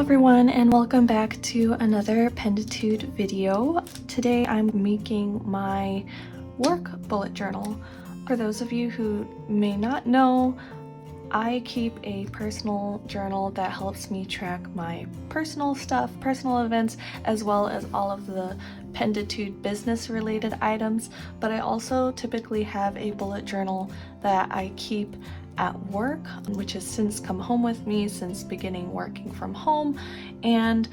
everyone, and welcome back to another Penditude video. Today I'm making my work bullet journal. For those of you who may not know, I keep a personal journal that helps me track my personal stuff, personal events, as well as all of the Penditude business related items, but I also typically have a bullet journal that I keep at work, which has since come home with me since beginning working from home. And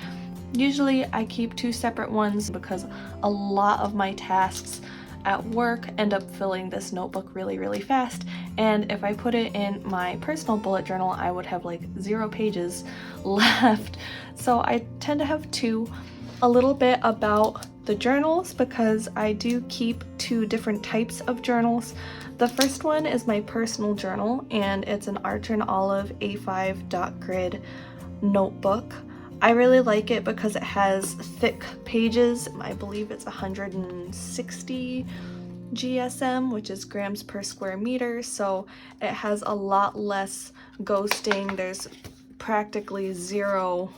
usually I keep two separate ones because a lot of my tasks at work end up filling this notebook really fast, and if I put it in my personal bullet journal I would have like 0 pages left. So I tend to have two. A little bit about the journals, because I do keep two different types of journals. The first one is my personal journal, and it's an Archer and Olive A5 dot grid notebook. I really like it because it has thick pages. I believe it's 160 GSM, which is grams per square meter, so it has a lot less ghosting. There's practically zero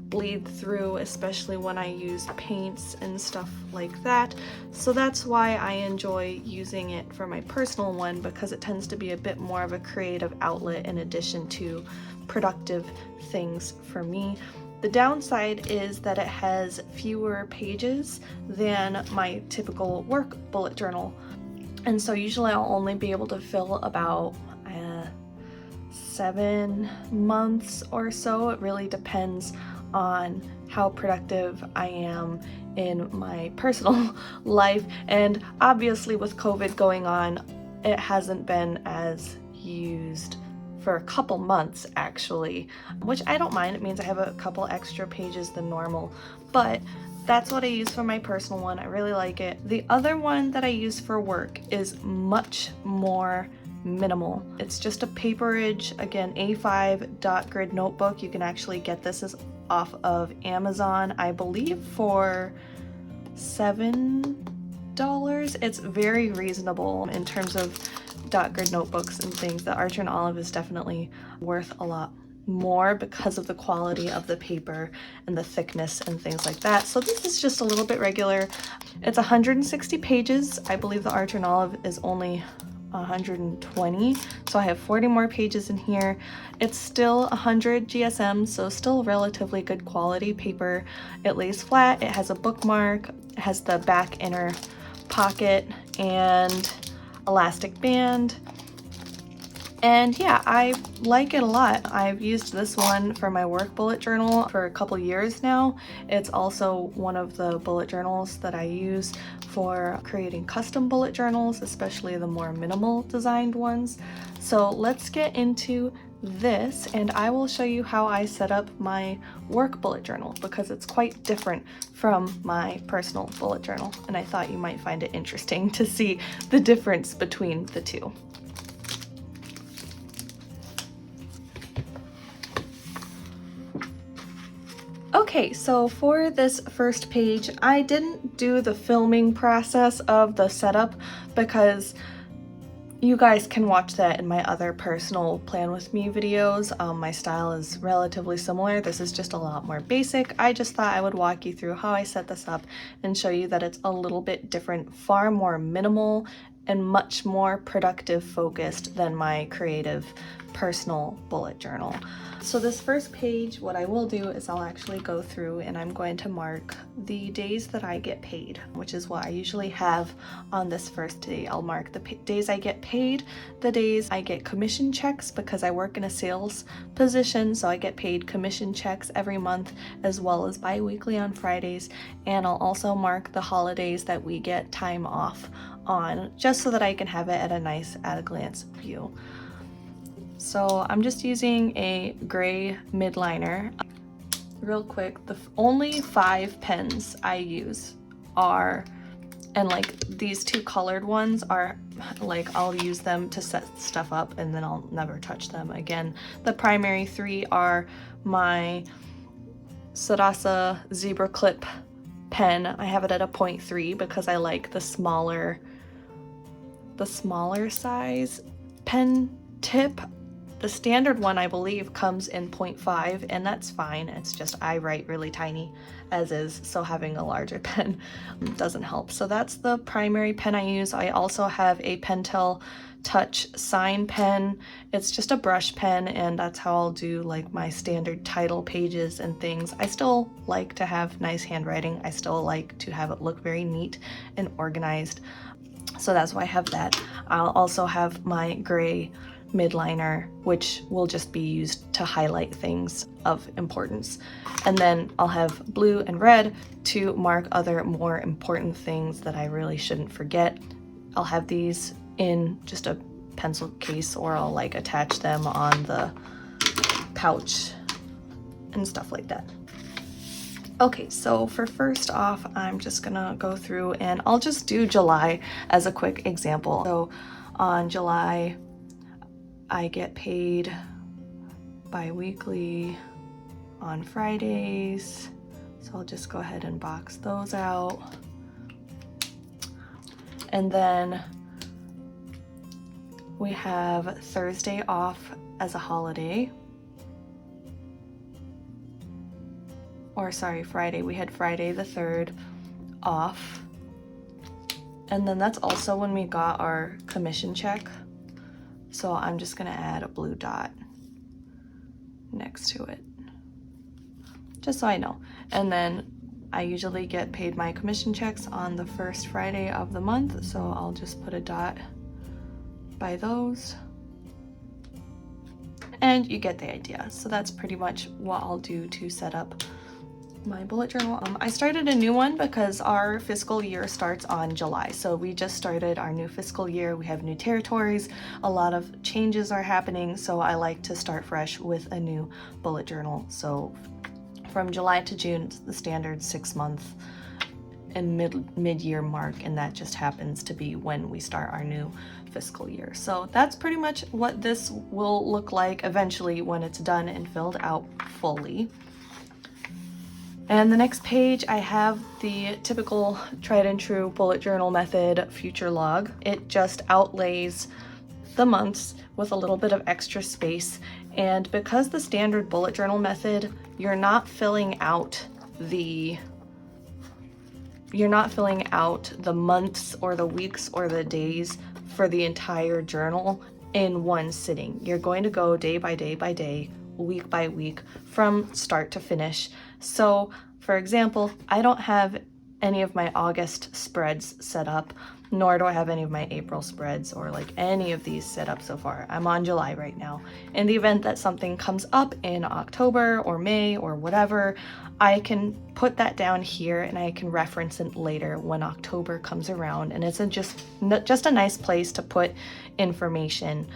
bleed through, especially when I use paints and stuff like that. So that's why I enjoy using it for my personal one, because it tends to be a bit more of a creative outlet in addition to productive things for me. The downside is that it has fewer pages than my typical work bullet journal, and so usually I'll only be able to fill about 7 months or so. It really depends on how productive I am in my personal life, and obviously with COVID going on, it hasn't been as used for a couple months actually, which I don't mind. It means I have a couple extra pages than normal, but that's what I use for my personal one. I really like it. The other one that I use for work is much more minimal. It's just a paperage, again, A5 dot grid notebook. You can actually get this as off of Amazon, I believe for $7. It's very reasonable in terms of dot grid notebooks and things. The Archer and Olive is definitely worth a lot more because of the quality of the paper and the thickness and things like that. So this is just a little bit regular. It's 160 pages. I believe the Archer and Olive is only 120, so I have 40 more pages in here. It's still 100 GSM, so still relatively good quality paper. It lays flat, it has a bookmark, it has the back inner pocket and elastic band. And yeah, I like it a lot. I've used this one for my work bullet journal for a couple years now. It's also one of the bullet journals that I use for creating custom bullet journals, especially the more minimal designed ones. So let's get into this, and I will show you how I set up my work bullet journal, because it's quite different from my personal bullet journal, and I thought you might find it interesting to see the difference between the two. Okay, so for this first page, I didn't do the filming process of the setup because you guys can watch that in my other personal plan with me videos. My style is relatively similar. This is just a lot more basic. I just thought I would walk you through how I set this up and show you that it's a little bit different, far more minimal and much more productive focused than my creative personal bullet journal. So this first page, what I will do is I'll actually go through and I'm going to mark the days that I get paid, which is what I usually have on this first day. I'll mark the days I get paid, the days I get commission checks, because I work in a sales position, so I get paid commission checks every month as well as bi-weekly on Fridays, and I'll also mark the holidays that we get time off on, just so that I can have it at a nice at-a-glance view. So I'm just using a gray midliner. Real quick, the only 5 pens I use are, and like these 2 colored ones are like, I'll use them to set stuff up and then I'll never touch them again. The primary 3 are my Sarasa Zebra Clip pen. I have it at a 0.3 because I like the smaller size pen tip. The standard one, I believe, comes in 0.5, and that's fine. It's just I write really tiny as is, so having a larger pen doesn't help. So that's the primary pen I use. I also have a Pentel Touch sign pen. It's just a brush pen, and that's how I'll do like my standard title pages and things. I still like to have nice handwriting. I still like to have it look very neat and organized. So that's why I have that. I'll also have my gray midliner, which will just be used to highlight things of importance. And then I'll have blue and red to mark other more important things that I really shouldn't forget. I'll have these in just a pencil case, or I'll like attach them on the pouch and stuff like that. Okay, so for first off, I'm just gonna go through and I'll just do July as a quick example. So on July, I get paid bi-weekly on Fridays. So I'll just go ahead and box those out. And then we have Thursday off as a holiday. Or sorry, Friday. We had Friday the 3rd off. And then that's also when we got our commission check. So I'm just gonna add a blue dot next to it, just so I know. And then I usually get paid my commission checks on the first Friday of the month, so I'll just put a dot by those. And you get the idea. So that's pretty much what I'll do to set up my bullet journal. I started a new one because our fiscal year starts on July. So we just started our new fiscal year. We have new territories. A lot of changes are happening. So I like to start fresh with a new bullet journal. So from July to June, it's the standard 6-month and mid-year mark. And that just happens to be when we start our new fiscal year. So that's pretty much what this will look like eventually when it's done and filled out fully. And the next page, I have the typical tried and true bullet journal method future log. It just outlays the months with a little bit of extra space. And because the standard bullet journal method, you're not filling out the months or the weeks or the days for the entire journal in one sitting. You're going to go day by day by day, week by week, from start to finish. So for example, I don't have any of my August spreads set up, nor do I have any of my April spreads or like any of these set up so far. I'm on July right now. In the event that something comes up in October or May or whatever, I can put that down here and I can reference it later when October comes around. And it's just a nice place to put information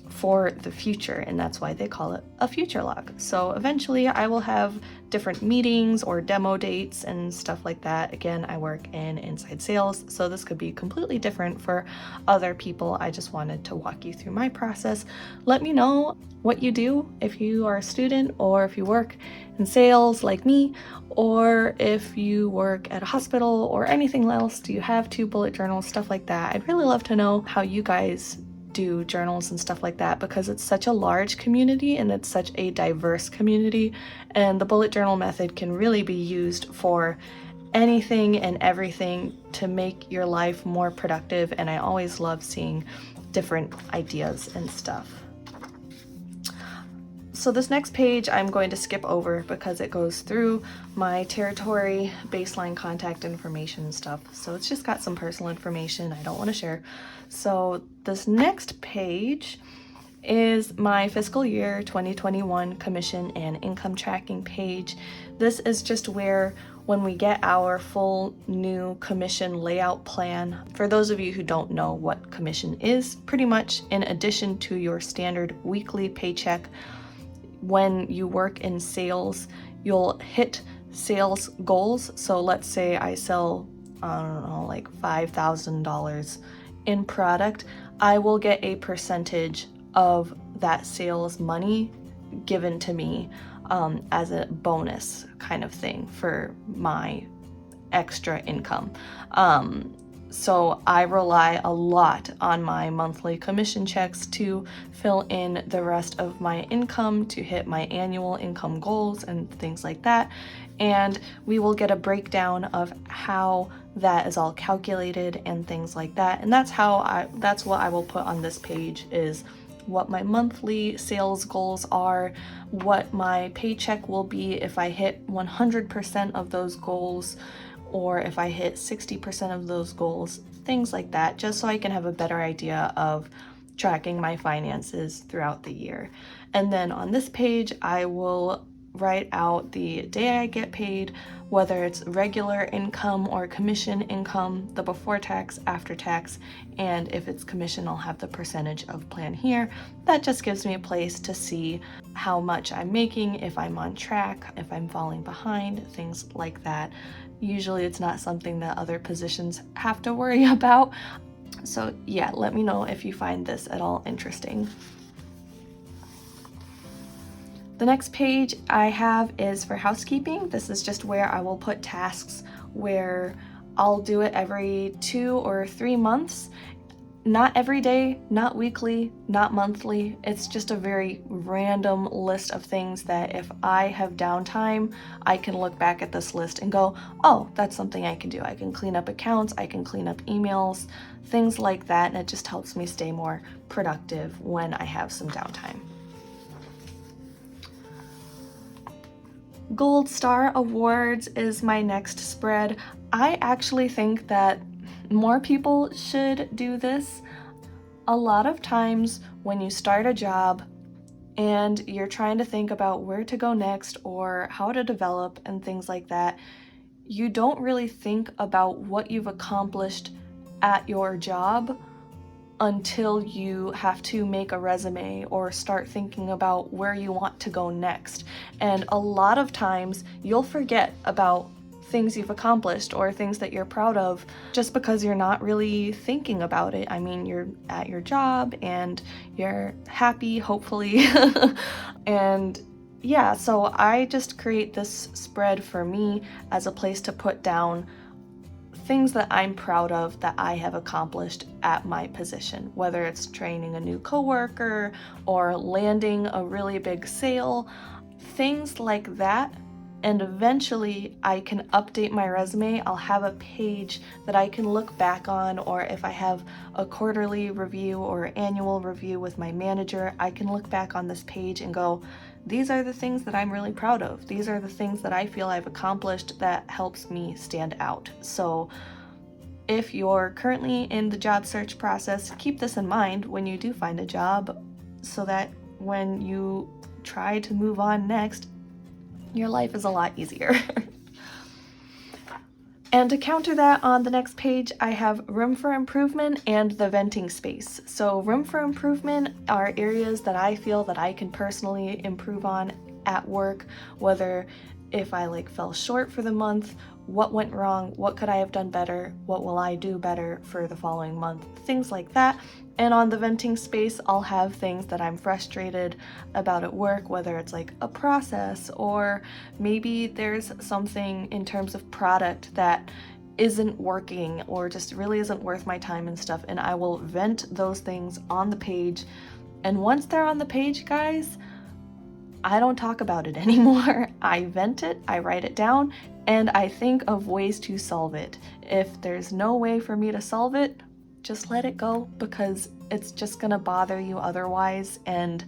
for the future, and that's why they call it a future log. So eventually I will have different meetings or demo dates and stuff like that. Again, I work in inside sales, so this could be completely different for other people. I just wanted to walk you through my process. Let me know what you do if you are a student, or if you work in sales like me, or if you work at a hospital or anything else. Do you have 2 bullet journals, stuff like that? I'd really love to know how you guys do journals and stuff like that, because it's such a large community and it's such a diverse community, and the bullet journal method can really be used for anything and everything to make your life more productive. And I always love seeing different ideas and stuff. So this next page I'm going to skip over because it goes through my territory, baseline contact information and stuff. So it's just got some personal information I don't want to share. So this next page is my fiscal year 2021 commission and income tracking page. This is just where when we get our full new commission layout plan. For those of you who don't know what commission is, pretty much in addition to your standard weekly paycheck, when you work in sales, you'll hit sales goals. So let's say I sell, I don't know, like $5,000 in product, I will get a percentage of that sales money given to me as a bonus kind of thing for my extra income. So I rely a lot on my monthly commission checks to fill in the rest of my income to hit my annual income goals and things like that. And we will get a breakdown of how that is all calculated and things like that. And that's what I will put on this page, is what my monthly sales goals are, what my paycheck will be if I hit 100% of those goals, or if I hit 60% of those goals, things like that, just so I can have a better idea of tracking my finances throughout the year. And then on this page, I will write out the day I get paid, whether it's regular income or commission income, the before tax, after tax, and if it's commission, I'll have the percentage of plan here. That just gives me a place to see how much I'm making, if I'm on track, if I'm falling behind, things like that. Usually it's not something that other positions have to worry about. So yeah, let me know if you find this at all interesting. The next page I have is for housekeeping. This is just where I will put tasks where I'll do it every 2 or 3 months. Not every day, not weekly, not monthly. It's just a very random list of things that if I have downtime, I can look back at this list and go, oh, that's something I can do. I can clean up accounts, I can clean up emails, things like that, and it just helps me stay more productive when I have some downtime. Gold Star Awards is my next spread. I actually think that more people should do this. A lot of times when you start a job and you're trying to think about where to go next or how to develop and things like that, you don't really think about what you've accomplished at your job until you have to make a resume or start thinking about where you want to go next. And a lot of times you'll forget about things you've accomplished or things that you're proud of just because you're not really thinking about it. I mean, you're at your job and you're happy, hopefully. And yeah, so I just create this spread for me as a place to put down things that I'm proud of that I have accomplished at my position, whether it's training a new coworker or landing a really big sale, things like that. And eventually I can update my resume. I'll have a page that I can look back on, or if I have a quarterly review or annual review with my manager, I can look back on this page and go, these are the things that I'm really proud of. These are the things that I feel I've accomplished that helps me stand out. So if you're currently in the job search process, keep this in mind when you do find a job, so that when you try to move on next, your life is a lot easier. And to counter that, on the next page, I have room for improvement and the venting space. So room for improvement are areas that I feel that I can personally improve on at work, whether if I fell short for the month, what went wrong, what could I have done better, what will I do better for the following month, things like that. And on the venting space, I'll have things that I'm frustrated about at work, whether it's a process, or maybe there's something in terms of product that isn't working or just really isn't worth my time and stuff, and I will vent those things on the page. And once they're on the page, guys, I don't talk about it anymore. I vent it, I write it down, and I think of ways to solve it. If there's no way for me to solve it, just let it go, because it's just gonna bother you otherwise. And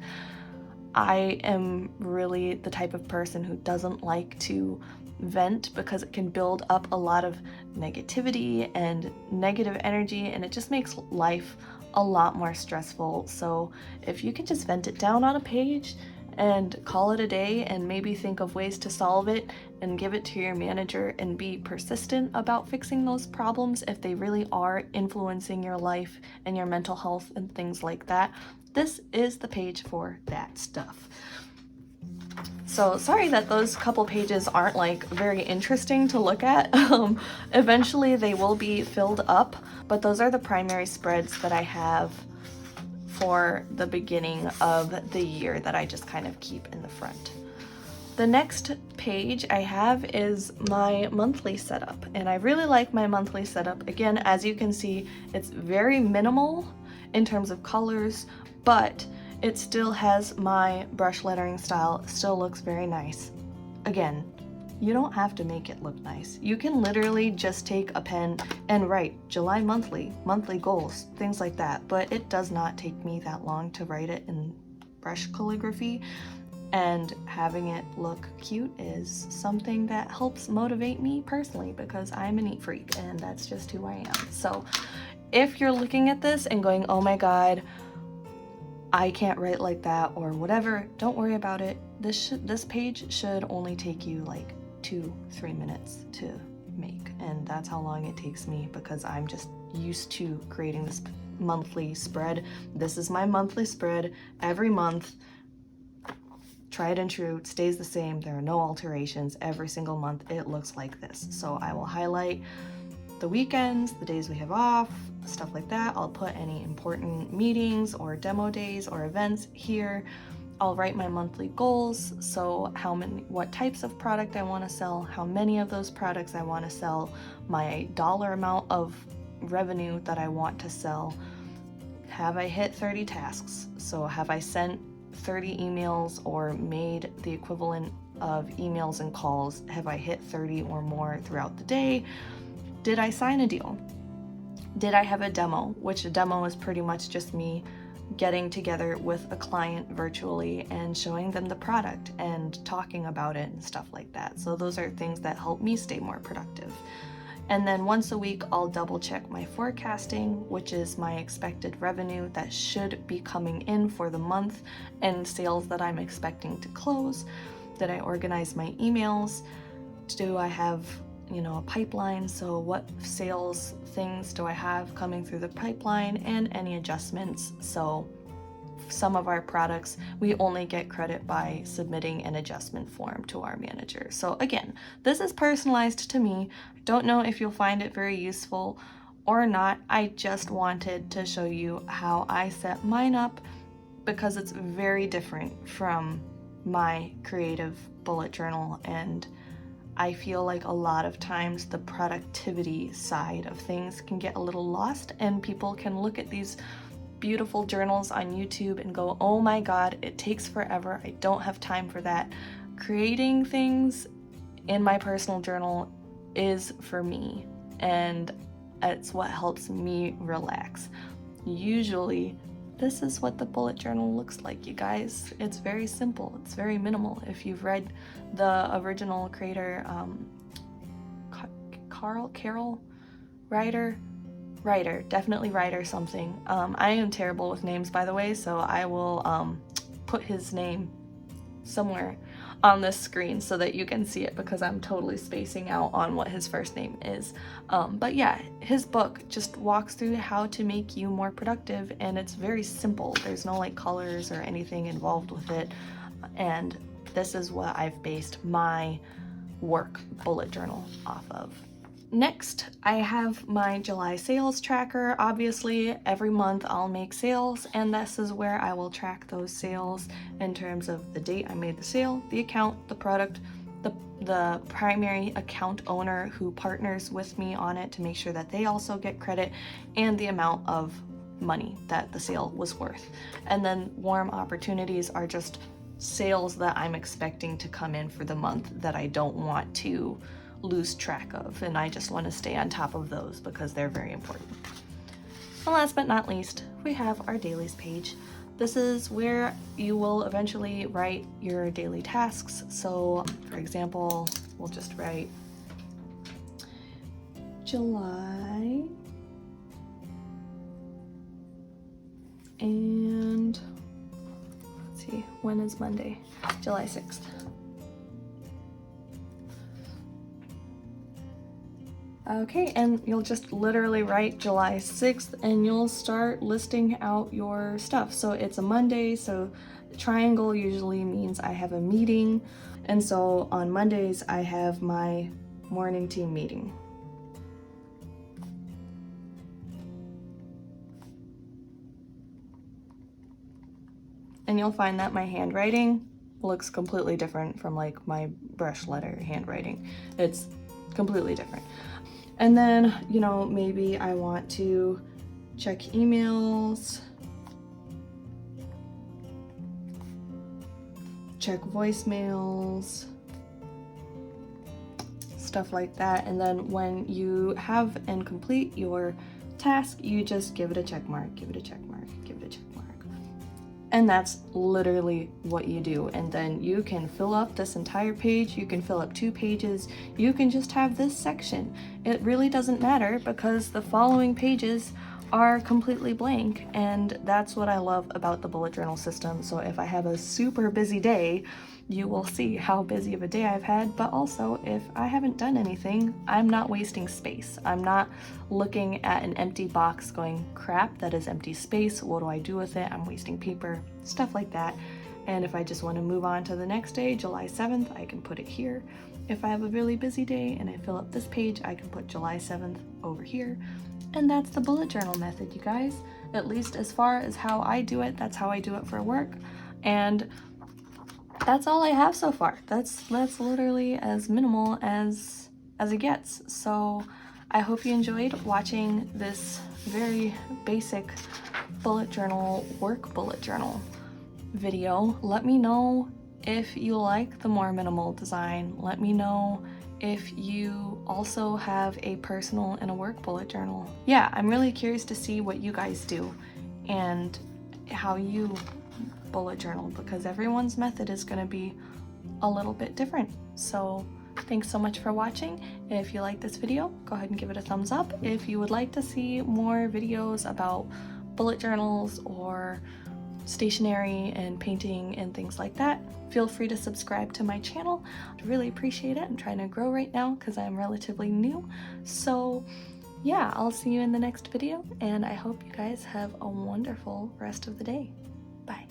I am really the type of person who doesn't like to vent, because it can build up a lot of negativity and negative energy, and it just makes life a lot more stressful. So if you can just vent it down on a page and call it a day, and maybe think of ways to solve it and give it to your manager, and be persistent about fixing those problems if they really are influencing your life and your mental health and things like that, this is the page for that stuff. So sorry that those couple pages aren't very interesting to look at. Eventually they will be filled up, but those are the primary spreads that I have for the beginning of the year that I just kind of keep in the front. The next page I have is my monthly setup, and I really like my monthly setup. Again, as you can see, it's very minimal in terms of colors, but it still has my brush lettering style. It still looks very nice. Again, you don't have to make it look nice. You can literally just take a pen and write July monthly goals, things like that, but it does not take me that long to write it in brush calligraphy. And having it look cute is something that helps motivate me personally, because I'm a neat freak and that's just who I am. So if you're looking at this and going, oh my god, I can't write like that or whatever, don't worry about it. This page should only take you like 2-3 minutes to make, and that's how long it takes me, because I'm just used to creating this monthly spread. This is my monthly spread every month. Tried and true, it stays the same. There are no alterations. Every single month it looks like this. So I will highlight the weekends, the days we have off, stuff like that. I'll put any important meetings or demo days or events here. I'll write my monthly goals, so what types of product I want to sell, how many of those products I want to sell, my dollar amount of revenue that I want to sell. Have I hit 30 tasks? So have I sent 30 emails or made the equivalent of emails and calls? Have I hit 30 or more throughout the day? Did I sign a deal? Did I have a demo? Which a demo is pretty much just me getting together with a client virtually and showing them the product and talking about it and stuff like that. So those are things that help me stay more productive. And then once a week, I'll double check my forecasting, which is my expected revenue that should be coming in for the month and sales that I'm expecting to close. Did I organize my emails? Do I have, a pipeline? So what sales things do I have coming through the pipeline, and any adjustments? So some of our products, we only get credit by submitting an adjustment form to our manager. So again, this is personalized to me. I don't know if you'll find it very useful or not. I just wanted to show you how I set mine up, because it's very different from my creative bullet journal, and I feel like a lot of times the productivity side of things can get a little lost, and people can look at these beautiful journals on YouTube and go, oh my god, it takes forever. I don't have time for that. Creating things in my personal journal is for me, and it's what helps me relax. Usually, this is what the bullet journal looks like, you guys. It's very simple. It's very minimal. If you've read the original creator, Carol Ryder, definitely Ryder something. I am terrible with names, by the way, so I will put his name somewhere on this screen so that you can see it, because I'm totally spacing out on what his first name is. But yeah, his book just walks through how to make you more productive, and it's very simple. There's no like colors or anything involved with it, and this is what I've based my work bullet journal off of. Next, I have my July sales tracker. Obviously, every month I'll make sales, and this is where I will track those sales in terms of the date I made the sale, the account, the product, the primary account owner who partners with me on it to make sure that they also get credit, and the amount of money that the sale was worth. And then warm opportunities are just sales that I'm expecting to come in for the month that I don't want to lose track of, and I just want to stay on top of those because they're very important. And last but not least, we have our dailies page. This is where you will eventually write your daily tasks. So for example, we'll just write July, and let's see, when is Monday? July 6th. Okay, and you'll just literally write July 6th and you'll start listing out your stuff. So it's a Monday, so triangle usually means I have a meeting. And so on Mondays, I have my morning team meeting. And you'll find that my handwriting looks completely different from like my brush letter handwriting. It's completely different. And then, you know, maybe I want to check emails, check voicemails, stuff like that. And then when you have and complete your task, you just give it a check mark, give it a check mark, give it a check mark. And that's literally what you do. And then you can fill up this entire page, you can fill up 2 pages, you can just have this section. It really doesn't matter because the following pages are completely blank, and that's what I love about the bullet journal system. So if I have a super busy day, you will see how busy of a day I've had, but also if I haven't done anything, I'm not wasting space. I'm not looking at an empty box going, crap, that is empty space, what do I do with it? I'm wasting paper, stuff like that. And if I just want to move on to the next day, July 7th, I can put it here. If I have a really busy day and I fill up this page, I can put July 7th over here. And that's the bullet journal method, you guys. At least as far as how I do it, that's how I do it for work. And that's all I have so far. That's literally as minimal as it gets. So I hope you enjoyed watching this very basic bullet journal, work bullet journal video. Let me know if you like the more minimal design. Let me know if you also have a personal and a work bullet journal. Yeah, I'm really curious to see what you guys do and how you bullet journal, because everyone's method is going to be a little bit different. So thanks so much for watching. If you like this video, go ahead and give it a thumbs up. If you would like to see more videos about bullet journals or stationery and painting and things like that, feel free to subscribe to my channel. I'd really appreciate it. I'm trying to grow right now because I'm relatively new. So yeah, I'll see you in the next video, and I hope you guys have a wonderful rest of the day. Bye.